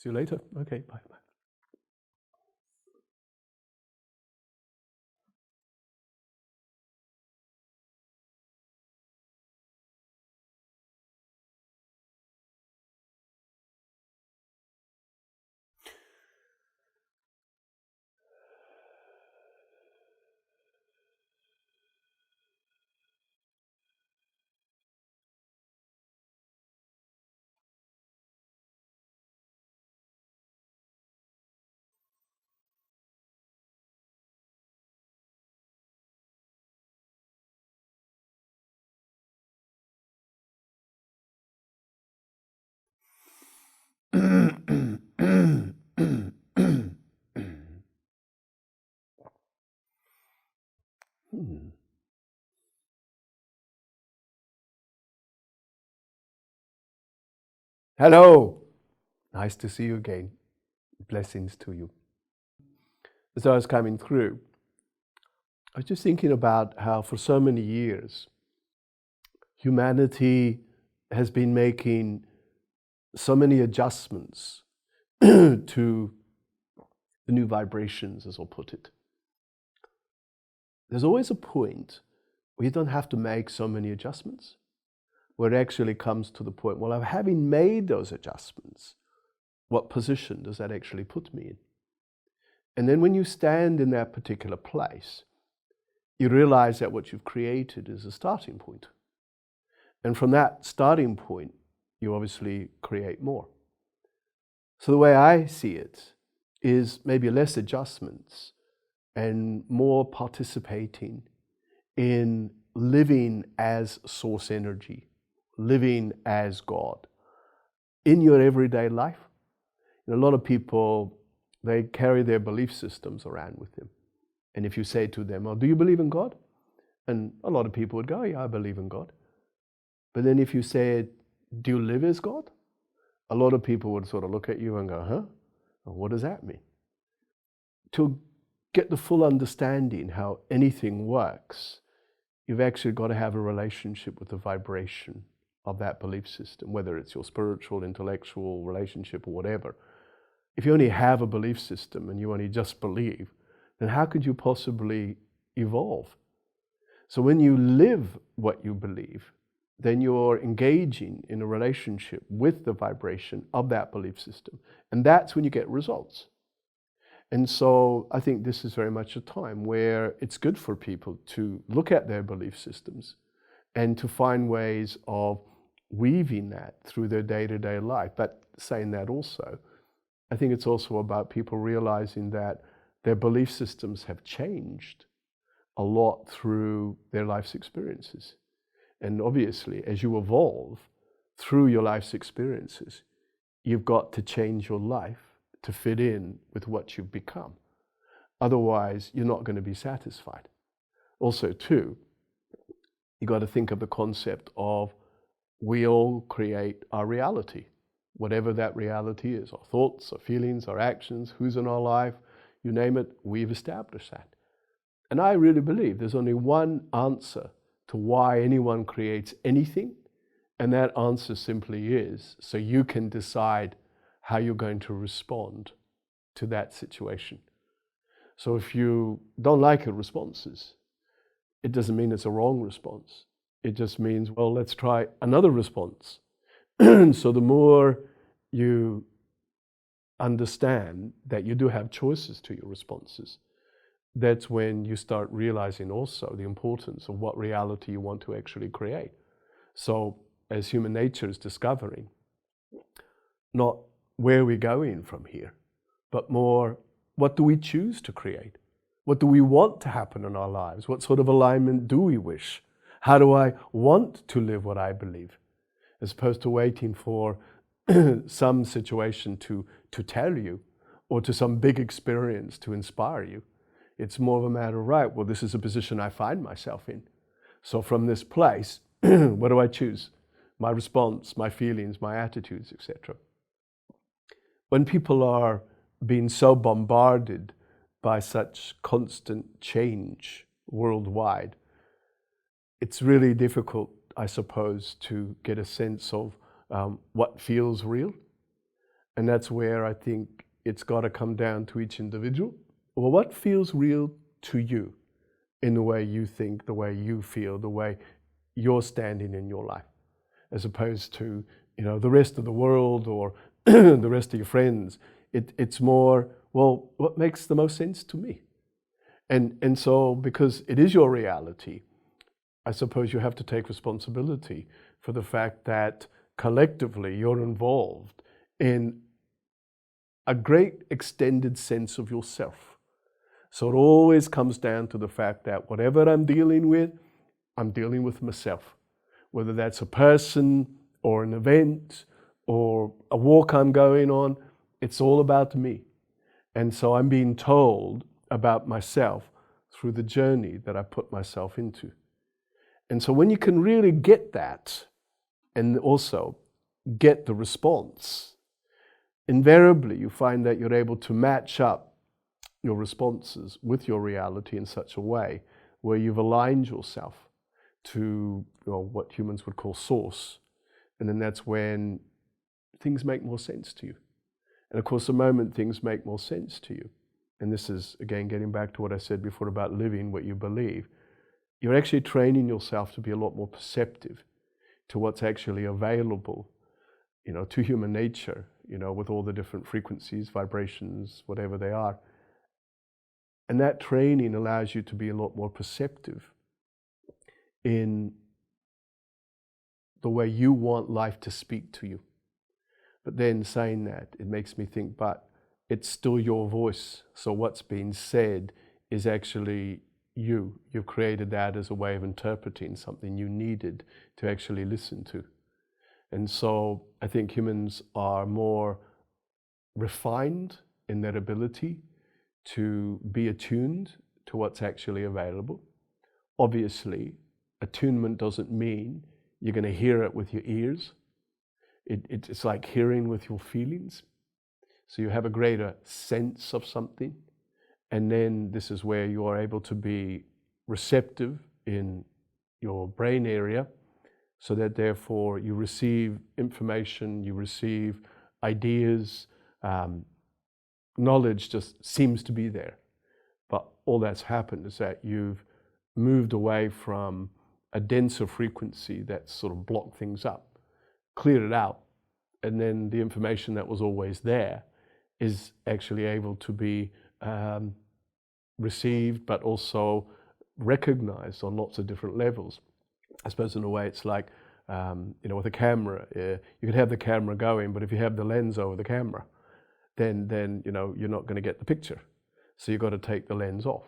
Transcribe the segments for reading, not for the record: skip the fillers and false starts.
See you later. Okay, bye. Hello. Nice to see you again. Blessings to you. As I was coming through, I was just thinking about how for so many years, humanity has been making so many adjustments to the new vibrations, as I'll put it. There's always a point where you don't have to make so many adjustments, where it actually comes to the point, well, having made those adjustments, what position does that actually put me in? And then when you stand in that particular place, you realize that what you've created is a starting point. And from that starting point, you obviously create more. So the way I see it is maybe less adjustments and more participating in living as source energy, living as God in your everyday life. A lot of people, they carry their belief systems around with them. And if you say to them, oh, do you believe in God? And a lot of people would go, yeah, I believe in God. But then if you said, do you live as God? A lot of people would sort of look at you and go, huh? What does that mean? To get the full understanding how anything works, you've actually got to have a relationship with the vibration of that belief system, whether it's your spiritual, intellectual relationship or whatever. If you only have a belief system and you only just believe, then how could you possibly evolve? So when you live what you believe, then you're engaging in a relationship with the vibration of that belief system. And that's when you get results. And so I think this is very much a time where it's good for people to look at their belief systems and to find ways of weaving that through their day-to-day life. But saying that also, I think it's also about people realizing that their belief systems have changed a lot through their life's experiences. And obviously, as you evolve through your life's experiences, you've got to change your life to fit in with what you've become. Otherwise, you're not going to be satisfied. Also, too, you got to think of the concept of we all create our reality, whatever that reality is, our thoughts, our feelings, our actions, who's in our life, you name it, we've established that. And I really believe there's only one answer to why anyone creates anything, and that answer simply is so you can decide how you're going to respond to that situation. So if you don't like your responses, it doesn't mean it's a wrong response. It just means, well, let's try another response. So the more you understand that you do have choices to your responses, that's when you start realizing also the importance of what reality you want to actually create. So as human nature is discovering, not where we're going from here, but more, what do we choose to create? What do we want to happen in our lives? What sort of alignment do we wish? How do I want to live what I believe? As opposed to waiting for some situation to tell you, or to some big experience to inspire you. It's more of a matter of, right, well, this is a position I find myself in. So from this place, what do I choose? My response, my feelings, my attitudes, etc. When people are being so bombarded by such constant change worldwide, it's really difficult, I suppose, to get a sense of what feels real. And that's where I think it's got to come down to each individual. Well, what feels real to you in the way you think, the way you feel, the way you're standing in your life, as opposed to, the rest of the world or the rest of your friends. It's more, well, what makes the most sense to me? And so, because it is your reality, I suppose you have to take responsibility for the fact that collectively you're involved in a great extended sense of yourself. So it always comes down to the fact that whatever I'm dealing with myself. Whether that's a person or an event or a walk I'm going on, it's all about me. And so I'm being told about myself through the journey that I put myself into. And so when you can really get that, and also get the response, invariably you find that you're able to match up your responses with your reality in such a way where you've aligned yourself to what humans would call source. And then that's when things make more sense to you. And of course, the moment things make more sense to you, and this is, again, getting back to what I said before about living what you believe, you're actually training yourself to be a lot more perceptive to what's actually available, to human nature, with all the different frequencies, vibrations, whatever they are. And that training allows you to be a lot more perceptive in the way you want life to speak to you. But then saying that, it makes me think, but it's still your voice. So what's being said is actually you. You've created that as a way of interpreting something you needed to actually listen to. And so I think humans are more refined in their ability to be attuned to what's actually available. Obviously, attunement doesn't mean you're going to hear it with your ears. It's like hearing with your feelings. So you have a greater sense of something. And then this is where you are able to be receptive in your brain area, so that therefore you receive information, you receive ideas, knowledge just seems to be there. But all that's happened is that you've moved away from a denser frequency that sort of blocked things up, cleared it out, and then the information that was always there is actually able to be received, but also recognized on lots of different levels. I suppose in a way it's like, with a camera, you could have the camera going, but if you have the lens over the camera, then you're not going to get the picture. So you've got to take the lens off.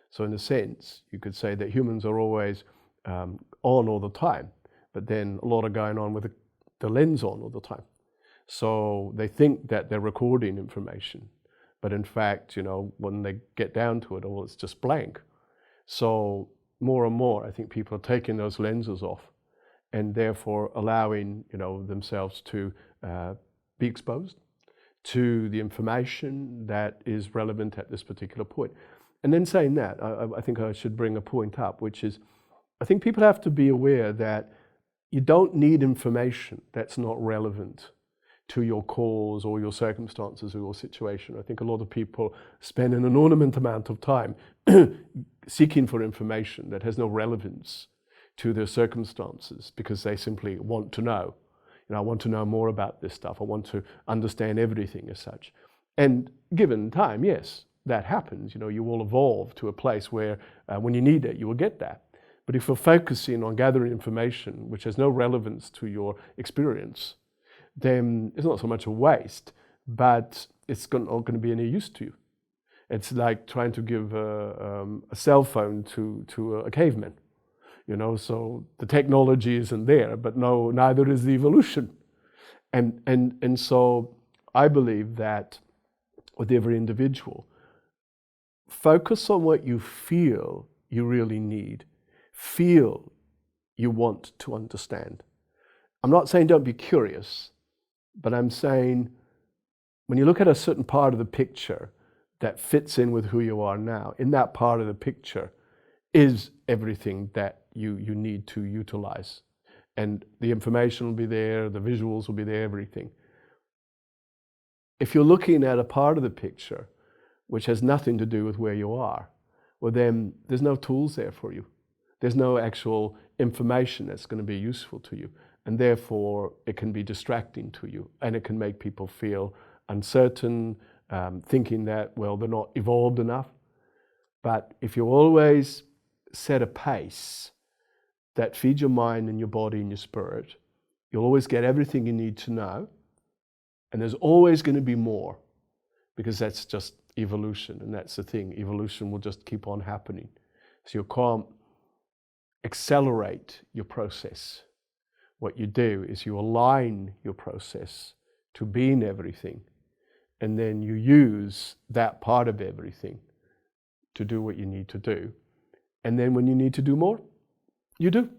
So in a sense, you could say that humans are always on all the time, but then a lot are going on with the lens on all the time. So they think that they're recording information, but in fact, when they get down to it, it's just blank. So more and more, I think people are taking those lenses off and therefore allowing, themselves to be exposed to the information that is relevant at this particular point. And then saying that, I think I should bring a point up, which is, I think people have to be aware that you don't need information that's not relevant to your cause or your circumstances or your situation. I think a lot of people spend an inordinate amount of time seeking for information that has no relevance to their circumstances because they simply want to know. I want to know more about this stuff. I want to understand everything as such. And given time, yes, that happens. You will evolve to a place where when you need it, you will get that. But if you're focusing on gathering information which has no relevance to your experience, then it's not so much a waste, but it's not going to be any use to you. It's like trying to give a cell phone to a caveman. So the technology isn't there, but neither is the evolution. And so I believe that with every individual, focus on what you feel you really need, feel you want to understand. I'm not saying don't be curious, but I'm saying when you look at a certain part of the picture that fits in with who you are now, in that part of the picture is everything that you need to utilize. And the information will be there, the visuals will be there, everything. If you're looking at a part of the picture which has nothing to do with where you are, well then there's no tools there for you. There's no actual information that's going to be useful to you. And therefore it can be distracting to you, and it can make people feel uncertain, thinking that, well, they're not evolved enough. But if you always set a pace that feeds your mind and your body and your spirit, you'll always get everything you need to know. And there's always going to be more, because that's just evolution, and that's the thing. Evolution will just keep on happening. So you can't accelerate your process. What you do is you align your process to being everything, and then you use that part of everything to do what you need to do. And then when you need to do more, you do.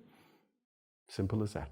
Simple as that.